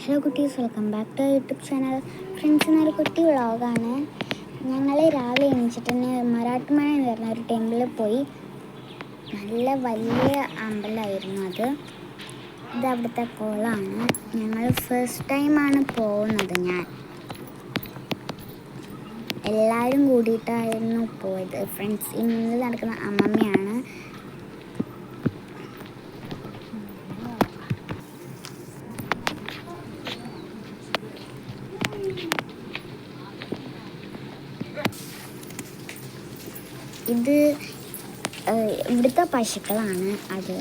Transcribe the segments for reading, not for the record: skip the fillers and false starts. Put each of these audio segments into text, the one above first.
Hello കുട്ടീസ്, welcome back to YouTube channel. Friends, ഇന്നൊരു കുട്ടി വ്ളോഗാണ്. ഞങ്ങൾ രാവിലെ എണീച്ചിട്ട് തന്നെ മറാട്ടുമണ എന്ന് പറഞ്ഞ ഒരു ടെമ്പിളിൽ പോയി. നല്ല വലിയ അമ്പലമായിരുന്നു അത്. ഇത് അവിടുത്തെ കുളമാണ്. ഞങ്ങൾ ഫസ്റ്റ് ടൈമാണ് പോകുന്നത്. എല്ലാവരും കൂടിയിട്ടായിരുന്നു പോയത്. ഫ്രണ്ട്സ്, ഈ മുന്നിൽ നടക്കുന്ന അമ്മമ്മയാണ്. ഇത് ഇവിടുത്തെ പശുക്കളാണ്. അത്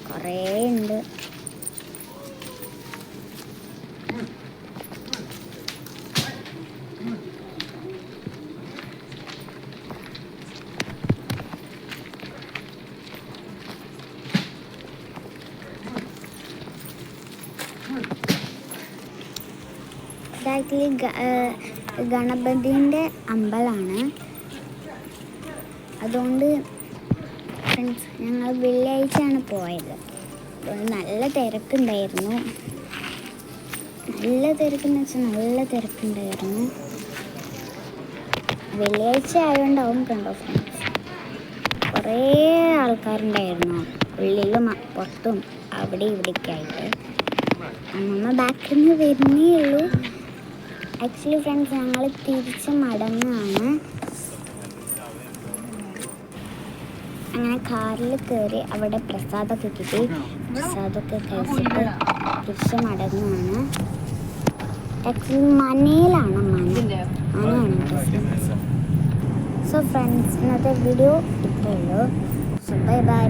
കുറേ ഉണ്ട്. ആക്ച്വലി ഗണപതിൻ്റെ അമ്പലമാണ്. അതുകൊണ്ട് ഫ്രണ്ട്സ്, ഞങ്ങൾ വെള്ളിയാഴ്ചയാണ് പോയത്. അതുകൊണ്ട് നല്ല തിരക്കുണ്ടായിരുന്നു. നല്ല തിരക്കുണ്ടായിരുന്നു. വെള്ളിയാഴ്ച ആയതുകൊണ്ടാവും കണ്ടോ ഫ്രണ്ട്സ്, കുറേ ആൾക്കാരുണ്ടായിരുന്നു. ഉള്ളിലും പുറത്തും അവിടെ ഇവിടെയൊക്കെ ആയിട്ട്. അമ്മമ്മ ബാക്കിൽ നിന്ന് വരുന്നേ ഉള്ളൂ. ആക്ച്വലി ഫ്രണ്ട്സ്, ഞങ്ങൾ തിരിച്ച് മടങ്ങാണ്. അങ്ങനെ കാറിൽ കയറി അവിടെ പ്രസാദമൊക്കെ കിട്ടി. പ്രസാദമൊക്കെ കഴിച്ചിട്ട് തിരിച്ച് മടങ്ങുകയാണ്. ആക്ച്വലി മനയിലാണ്. സോ ഫ്രണ്ട്സ്, ഇന്നത്തെ വീഡിയോ ഇത്രയേ ഉള്ളൂ. So by.